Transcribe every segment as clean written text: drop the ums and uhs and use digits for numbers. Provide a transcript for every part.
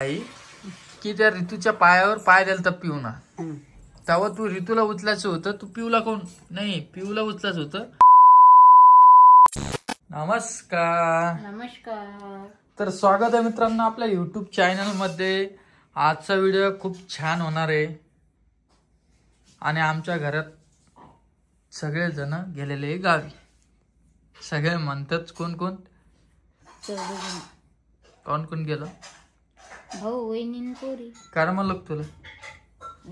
आई की त्या ऋतूच्या पायावर पाय द्यायला तर पिऊना तेव्हा तू ऋतूला उचलायचं होतं, तू पिऊला कोण नाही, पिऊला उचलायचं होतं. नमस्कार नमस्कार. तर स्वागत आहे मित्रांनो आपल्या युट्यूब चॅनल मध्ये. आजचा व्हिडिओ खूप छान होणार आहे आणि आमच्या घरात सगळे जण गेलेले गावी. सगळे म्हणतात कोण कोण कोण कोण गेलं? भाऊ वहिनी पोरी. कारण मला तुला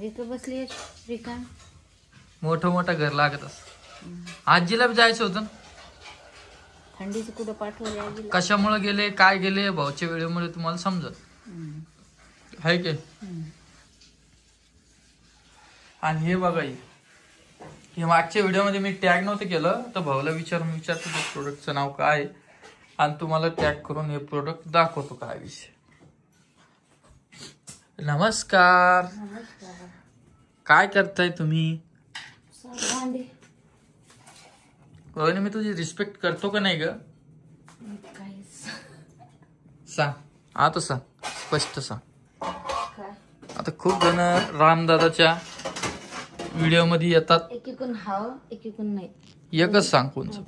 इथं बसली रिकाम. मोठं घर लागत असत. आजीला बी जायचं होतं. थंडीचं कुठं पाठवले आजीला? कशामुळे गेले काय गेले भाऊच्या वेळेमुळे तुम्हाला समजत आहे की. आणि हे बघा हे मागच्या व्हिडिओमध्ये मी टॅग नव्हतं केलं तर भाऊला विचारतो प्रोडक्टचं नाव काय आहे आणि तुम्हाला टॅग करून हे प्रोडक्ट दाखवतो काय विषय. नमस्कार. काय करताय तुम्ही? रोहिणी मी तुझी रिस्पेक्ट करतो का नाही ग? सांग आता, सांग स्पष्ट सांग. आता खूप जण रामदादाच्या व्हिडिओ मध्ये येतात. एकीकडून हाव एकीकडून नाही. एकच सांग कोणचं?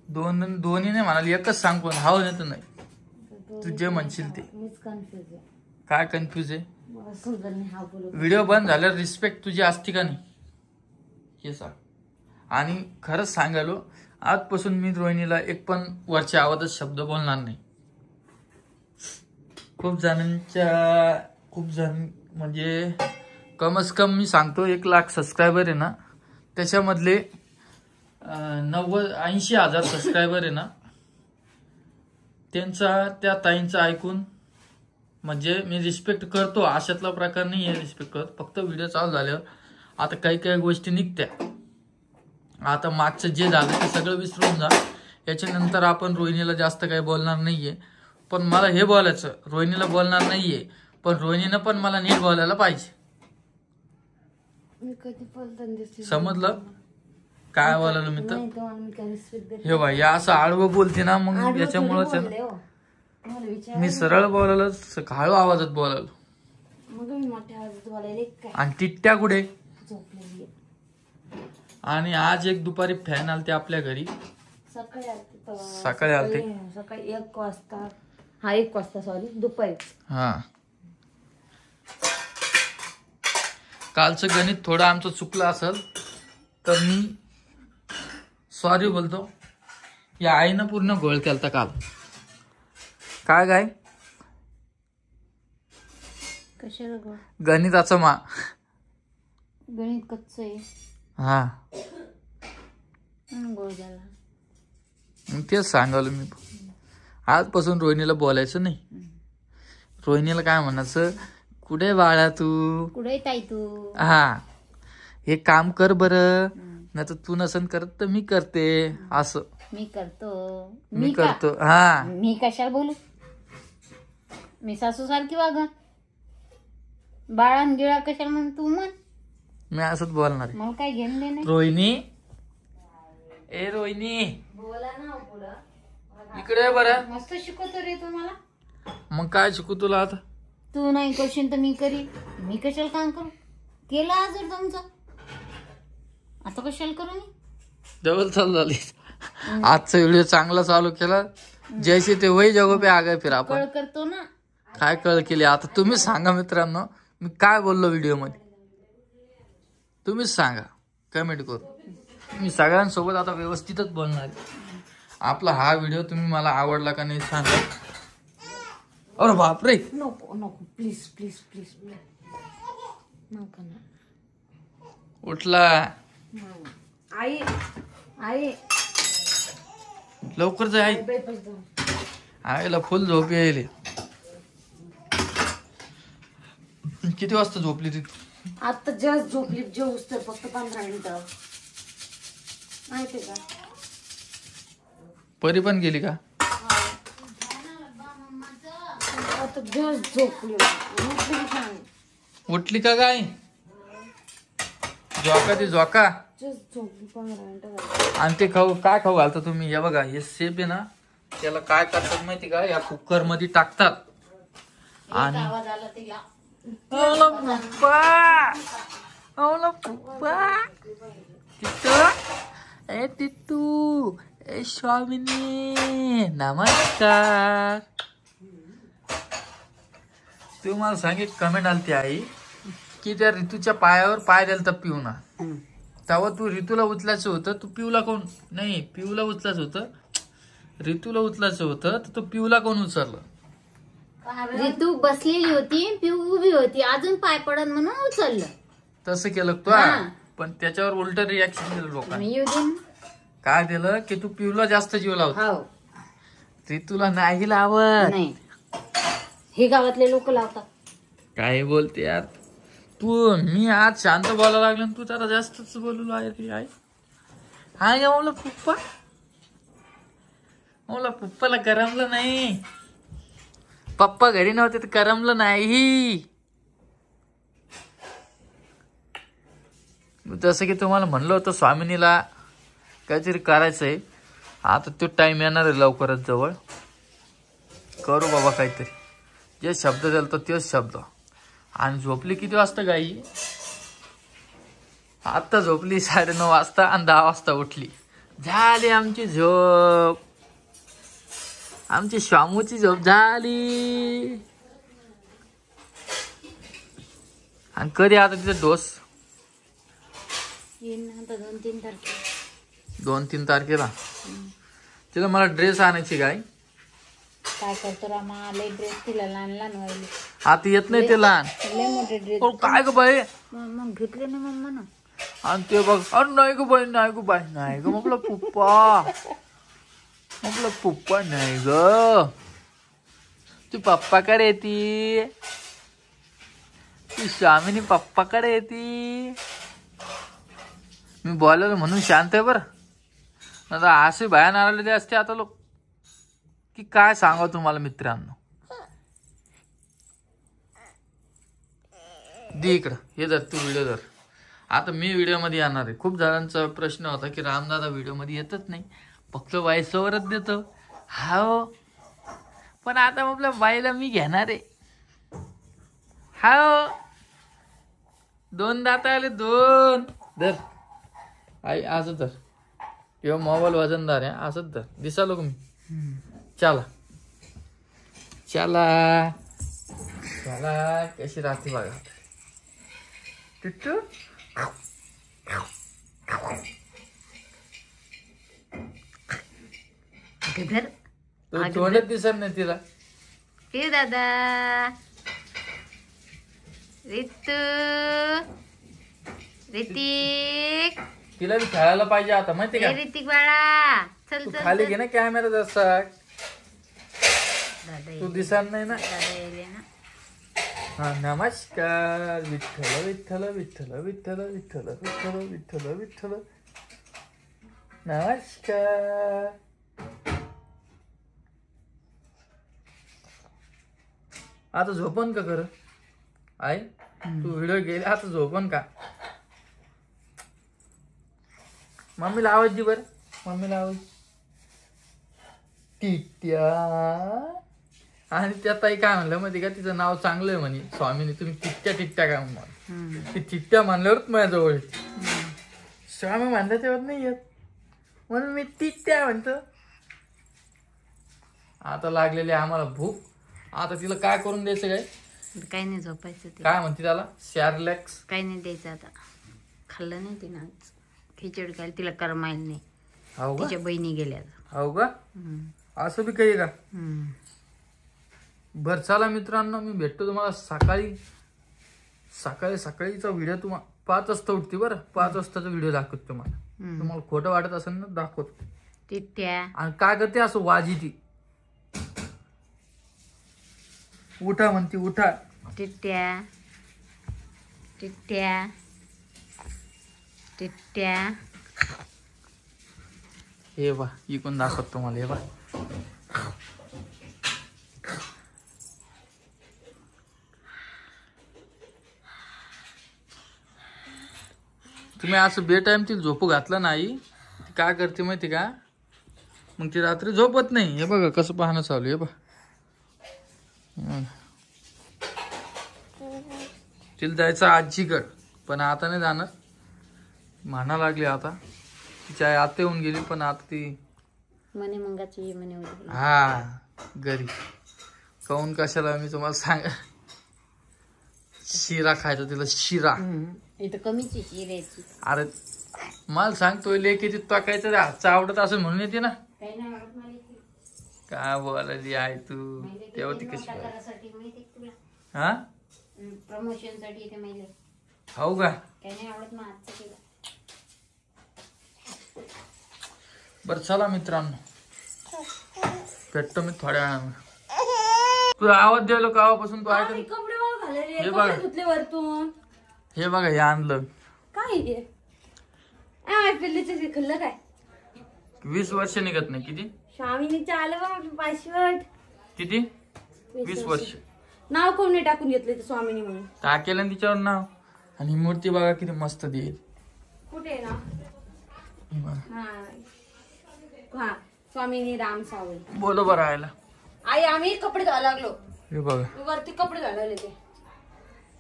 दोन्ही नाही म्हणाल, एकच सांग कोण हाव नाही तर नाही. तू जे म्हणशील ते. काय कन्फ्युज आहे? व्हिडिओ बंद झाल्यावर रिस्पेक्ट तुझी असती का नाही हे सांग. आणि खरंच सांगायलो आजपासून मी रोहिणीला एक पण वरच्या आवाजात शब्द बोलणार नाही. खूप जण म्हणजे कमस कम मी सांगतो 1 लाख सबस्क्रायबर आहे ना, त्याच्यामधले 80,000 सबस्क्रायबर आहे ना, त्या ताईंचं ऐकून म्हणजे मी रिस्पेक्ट करतो. अशातला प्रकार नाही आहे रिस्पेक्ट करत. फक्त व्हिडिओ चालू झाल्यावर आता काही गोष्टी निघत्या. आता मागचं जे झालं ते सगळं विसरून जा. याच्यानंतर आपण रोहिणीला जास्त काही बोलणार नाहीये. पण मला हे बोलायचं, रोहिणीला बोलणार नाहीये पण रोहिणीनं पण मला नीट बोलायला पाहिजे. समजलं काय बोलायला मी तर? हे बाई या असं आडवं बोलते ना, मग याच्यामुळेच मी सरळ बोलायला हळू आवाजात बोलायलो. आणि टिट्ट्या कुठे? आणि आज एक दुपारी फॅन आलते आपल्या घरी. सकाळी आलते. सकाळी 1 वाजता. हा 1 वाजता सॉरी दुपारी. हा कालचं गणित थोडं आमचं चुकलं असेल तर मी सॉरी बोलतो. या आईनं पूर्ण गोळ केलता काल. काय कशाला गोळ? गणिताचं गणित कच्च आहे. हा गोळ झाला. तेच सांगालो मी. आजपासून रोहिणीला बोलायचं नाही. रोहिणीला काय म्हणायचं, कुठे बाळा तू, कुठे ताई तू. हा हे काम कर बरं, नाही तर तू नसन करत तर मी करते. असं मी करतो. हा मी कशाला बोलू? मी सासू सारखी वागा. बाळान गिळा कशाला म्हण तू म्हण. मी असंच बोलणार. मग काय घेऊन दे. रोहिणी ए रोहिणी बोला ना पुढं. इकडे बरं. मस्त शिकवतो रे तू मला. मग काय शिकू तुला आता? तू नाही करशील तर मी करीन. मी कशाला काम करू? केलं आजर तुमचं, आता कशाला करू मी? डबल चालू झाली. आजचा व्हिडिओ चांगला चालू केला. जैसे ते वही जगो पे आ गए फिर आपण. कळ करतो ना. काय कळ केली आता तुम्ही सांगा मित्रांनो. मी काय बोललो व्हिडिओ मध्ये तुम्हीच सांगा कमेंट करू. मी सगळ्यांसोबत आता व्यवस्थितच बोलणार आहे. आपला हा व्हिडिओ तुम्ही मला आवडला का नाही सांगा. अरे बापरे. नको प्लीज प्लीज प्लीज नको ना. उठला आई आई लवकर जाय. आईला फुल झोप यायली. किती वाजता झोपली ती? आता जस्ट झोपली. जेवूस तर फक्त 15 मिनिटं. माहिती का? परी पण गेली का? आता जस्ट झोपली. उठली का काय? झोका जस्ट झोपली 15 मिनिटं. आणि ते काय खाऊ घालता तुम्ही? हे बघा हे सेब आहे ना, त्याला काय करतात माहिती का, या कुकर मध्ये टाकतात आणि आवाज आला तिला. ओला पप्पा, ओला पप्पा, तिट्टू, ए तिट्टू, ए स्वामिनी, नमस्कार. तू मला सांग, एक कमेंट आलती आई की त्या ऋतूच्या पायावर पाय द्याल तर पिऊना, तेव्हा तू ऋतूला उचलायचं होतं, तू पिऊला कोण नाही, पिऊला उचलायचं होतं, ऋतूला उचलायचं होतं तर तू पिऊला कोण उचललं? ऋतू बसलेली होती, पिऊ उभी होती, अजून पाय पडन म्हणून उचललं. तसं केलं तू, पण त्याच्यावर उलट रिॲक्शन दिलं लोकांनी. येऊ दे. काय दिलं की तू पिऊला जास्त जीव लावतो, हो ऋतूला नाही लावत. नाही, हे गावातले लोक लावतात. काय बोलते यार तू? मी आज शांत बोलायला लागलो, तू जरा जास्तच बोलू लागली. आई हाय मला पप्पा, मला पप्पाला करमलं नाही, पप्पा घरी नव्हते तर करमलं नाही. जसं की तुम्हाला म्हणलं होतं स्वामिनीला काहीतरी करायचंय, आता तो टाइम येणार आहे लवकरच जवळ. करू बाबा काहीतरी, जे शब्द दिला तेच शब्द. आणि झोपली किती वाजता गाई? आता झोपली 9:30 वाजता आणि 10 वाजता उठली. झाली आमची झोप, आमची श्यामूची झोप झाली. आणि कधी आता तिचा डोस? येईन आता 2-3 तारखेला. 2-3 तारखेला. तिला मला ड्रेस आणायची गाय. काय करतो रामा, लय ड्रेस तिला लहान लहान व्हायले. आता येत नाही ते लहान. लय मोठे ड्रेस. काय ग बाई? मग घेतले ना मम्मा ना. आणि ते बघ, अरे नाही ग बाई, नाही ग बाई, नाही ग म्हटलं पप्पा, म्हटलं पप्पा नाही ग. तू पप्पाकडे येती, तू स्वामिनी पप्पाकडे येती. मी बोलायला म्हणून शांत आहे बरं, आता असे भयान आलेले असते आता लोक की काय सांगा तुम्हाला मित्रांनो. दे इकडं, हे धर तू व्हिडिओ धर. आता मी व्हिडिओमध्ये येणार आहे. खूप जणांचा प्रश्न होता की रामदादा व्हिडिओमध्ये येतच नाही, फक्त वॉइसओव्हरच देतो. हाव, पण आता आपल्या बाईला मी घेणार आहे. हाव, 2 दात आले, 2. धर आई, असं धर. किंवा मोबाईल वजनदार आहे, असंच धर. दिसालो का मी? चला चला चला, कशी राहते बघा टिट्टू. तो तोंडच दिसत नाही तिला. हे दादा ऋतू, ऋतिक, तिला बी खेळायला पाहिजे आता, माहिती का? ऋतिक बाळा चल तू चल. खाली घे ना कॅमेरा जसा. दादा तू दिसत नाही ना. दादा येले ना. हा, नमस्कार. विठ्ठल विठ्ठल विठ्ठल विठ्ठल विठ्ठल विठ्ठल विठ्ठल विठ्ठल. नमस्कार. आता झोपन का खरं? आई तू व्हिडिओ गेले, आता झोपन का? मम्मीला आवाज दे बरं, मम्मीला आवाज. टिट्ट्या. आणि त्या ताई काय म्हणलं माहिती का, तिचं नाव चांगलं आहे म्हणे स्वामीनी, तुम्ही टिट्ट्या टिट्ट्या काय म्हणा. ती टिट्ट्या म्हणल्यावरच माझ्याजवळ येते. स्वामी म्हणलं तेव्हा नाही येत, म्हणून मी टिट्ट्या म्हणतो. आता लागलेली आम्हाला भूक. आता तिला काय करून द्यायचं काय? काही नाही, झोपायचं ते. काय म्हणते त्याला? शॅरलॅक्स. काही नाही द्यायचं आता. खाल्लं नाही तिनं आज. खिचडी खायला तिला करमायला नाही. हो का? तिच्या बहिणी गेल्या. हो का? असं बी काही का? बर चला मित्रांनो, मी भेटतो तुम्हाला सकाळी. सकाळीचा व्हिडिओ तुम्हाला 5 वाजता उठते बरं. 5 वाजताचा व्हिडिओ दाखवतो तुम्हाला. तुम्हाला खोटं वाटत असेल ना, दाखवतो. टिट्ट्या. आणि काय करते असं वाजी ती. उठा म्हणते, उठा. टिट्ट्या टिट्ट्या टिट्ट्या. हे बा, इकडून दाखवतो तुम्हाला. हे बा, तुम्ही असं बे टाइम ती झोपू घातलं नाही, काय करते माहिती का, मग ती रात्री झोपत नाही. हे बघा कसं पाहणं चालू. हे बा, तिला जायचं आजीकड, पण आता नाही जाणार. म्हणा लागली आता, तिची आई आता येऊन गेली, पण आता ती म्हणे मंगाची म्हणे उद्या. हा घरी. काऊन कशाला मी तुम्हाला सांग, शिरा खायचा तिला, शिरा. इथं कमीच आहे शिऱ्याची. अरे मला सांगतोय ले किती टाकायचं हातचं आवडत असं म्हणून येते ना. काही नाही आवडत मला इथे. काय बोलायची आहे तू, माहिती तेव्हा ती किती कशी नोटा करासाठी माहिती आहे तुला. हा प्रमोशन साठी इथे माहिती हो का. काही नाही आवडत मग आजचं केलं. बरं चला मित्रांनो, भेटतो मी थोड्या वेळानं. तुला आवाज द्यायला कावापासून तू ऐकत. कपडे वाळू घालायले, हे कपडे बघा. धुतले वरतून. हे बघा हे आणलं. काय हे? आ, पिल्लीचं खाल्लं काय? 20 वर्ष निघत नाही. किती स्वामीनीचं आलं बघ पासवर्ड. किती 20 वर्ष. नाव कोणी टाकून घेतले ते स्वामिनी म्हणून? टाकेल ना तिच्यावर नाव. आणि ही मूर्ती बघा किती मस्त देईल. कुठे आहे ना? ही बघा. हा स्वामिनी राम सावळी. बोलो बरं राहायला. आई आम्ही कपडे धुवायला लागलो. हे बघा वरती कपडे घालायले ते.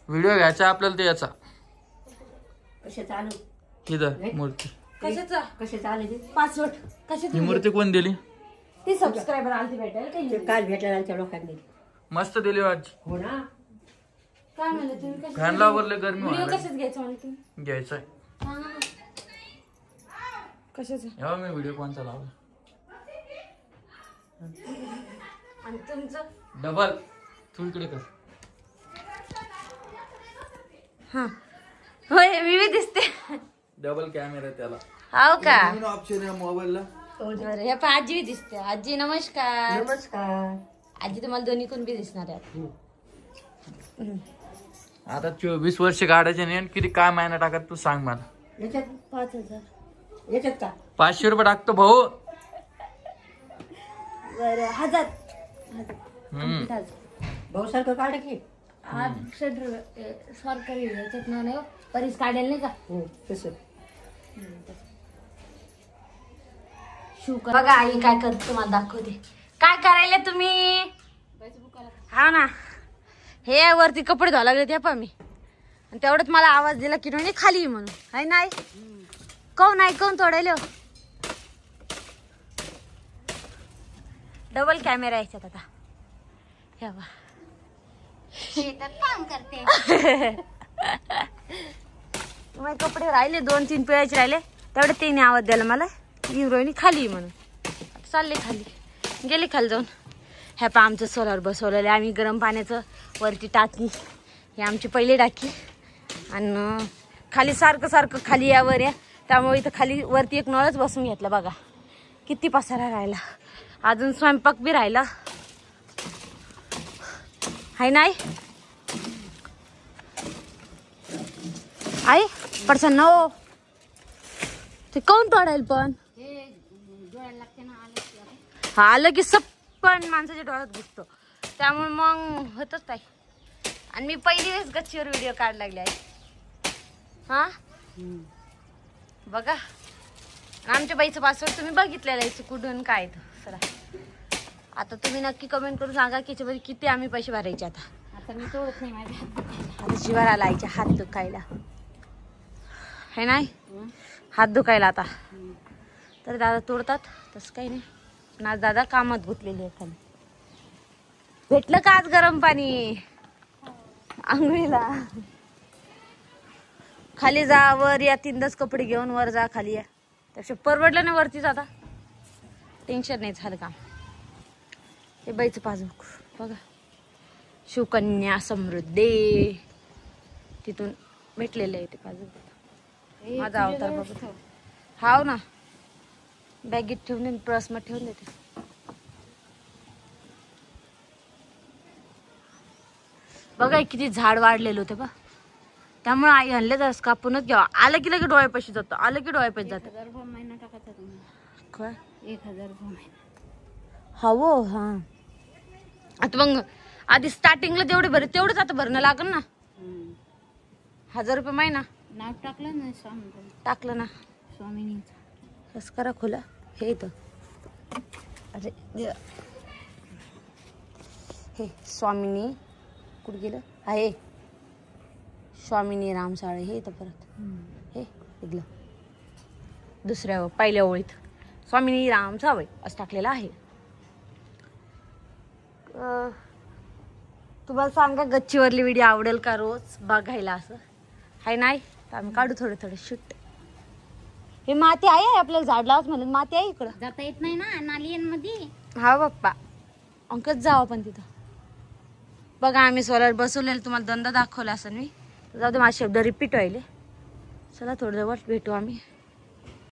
व्हिडिओ घ्यायचा आपल्याला ते याचा. कसे चालू इथं मूर्ती. कशाचा? कसे चालू ते पासवर्ड कशाचा? ही मूर्ती कोण दिली? ते सबस्क्रायबर आलते भेटायला काही. काल भेटायला त्या लोकांनी. मस्त दिली आजी. हो ना. काय म्हणले तुम्ही? कशाचा? फॅन लावले गरमी व्हिडिओ व्हायला. कशाच घ्यायचा म्हणले तुम्ही? घ्यायचाय. सांगा ना. कशाचा? जेव्हा मी व्हिडिओ कोणचा लावला. आणि तुमचं? डबल. तू इकडे कर. हा होय मी दिसते. डबल कॅमेरा त्याला. हो का? ऑप्शन आहे मोबाईलला. बरं हे पण आजी बी दिसते. आजी नमस्कार. नमस्कार. आजी तुम्हाला दोन्ही कोण बी दिसणार आहे. आता 24 वर्ष काढायचे नाही. किती काय महिना टाकत तू सांग मला. याच्यात 5000. याच्यात का 500 रुपये टाकतो भाऊ. बरं 1000. भाऊ सारखं काढ की. सरकारी ह्याच्यात नाही हो. परीस काढेल नाही का? तसं बघा आई काय करते तुम्हाला दाखवते. काय करायला तुम्ही? हा ना हे वरती कपडे धुवा लागले ते पण मी. आणि तेवढ्यात मला आवाज दिला की नाही खाली म्हणून. आहे नाही कोण तोडायला. डबल कॅमेरा याच्यात आता. हे बघा काम करते. माझे कपडे राहिले 2-3 पिळायचे राहिले. तेवढे तिने आवाज द्यायला मला हिरोईनी खाली म्हणून. चालले खाली. गेले खाली जाऊन. ह्या पा आमचं सोलर बसवलेलं आम्ही गरम पाण्याचं. वरती टाकी ही आमची पहिली टाकी. आणि खाली सारखं खाली यावर या. त्यामुळे इथं खाली वरती एक नळच बसून घेतला. बघा किती पसारा राहिला. अजून स्वयंपाक बी राहिला. हाय नाही आई पडसन ना हो. ते कोण तोडायला पण हा आलं की सप्पन माणसाच्या डोळ्यात घुसतो. त्यामुळे मग होतच नाही. आणि मी पहिली वेळेस गच्चीवर व्हिडिओ काढ लागले आहे. हा बघा आमच्या बाईचं पासवर्ड तुम्ही बघितलेलं आहे कुठून काय सरा. आता तुम्ही नक्की कमेंट करून सांगा की याच्यामध्ये किती आम्ही पैसे भरायचे. आता मी तोडत नाही माझ्या. आता जीवावर आला आईच्या हात दुखायला. हे नाही हात दुखायला आता. तर दादा तोडतात तसं काही नाही. पण आज दादा कामात गुंतलेली आहे. खाली भेटलं का आज गरम पाणी आंघोळीला? खाली जा वर या 3 कपडे घेऊन वर जा खाली या. त्यापेक्षा परवडलं नाही वरतीच. आता टेन्शन नाही झालं काम. हे बाईचं पासबुक बघा. शिवकन्या समृद्धी तिथून भेटलेलं आहे ते पासबुक. माझा अवतार बघा. हाव ना बॅगेत ठेवून देईन. पर्समध्ये ठेवून देते. बघा किती झाड वाढलेलं होतं बा. त्यामुळे आई आणले तर कापूनच घ्यावा. आलं की लगे डोळ्यापाशी जातो. आलं की डोळ्यापाशी जातो. 1000 महिना टाकायचा तुम्ही. काय 1000 महिना. हो हा. आता मग आधी स्टार्टिंगला जेवढे भरे तेवढंच आता भरणं लागल ना. 1000 रुपये महिना. नाव टाकलं ना स्वामी. टाकलं ना स्वामिनी. बस करा खोला. हे इथं अरे देवा. हे स्वामिनी कुठं गेलं आहे. स्वामिनी राम साळे हे तर परत हे इथलं दुसऱ्या पहिल्या ओळीत स्वामिनी राम सावळे असं टाकलेलं आहे. तुम्हाला सांगा गच्चीवरली व्हिडिओ आवडेल का रोज बघायला असं आहे नाही तर आम्ही काढू थोडं थोडं शूट. हे माती आहे आपल्याला झाड लावत म्हणून माती आहे इकडं जाता येत नाही ना नालियांमध्ये. हा बाप्पा अंकच जाऊ आपण तिथं. बघा आम्ही सोलर बसवलेलं तुम्हाला दोनदा दाखवलं असं मी. जाऊ दे माझे शब्द रिपीट व्हायले. चला थोडं जवळ भेटू आम्ही.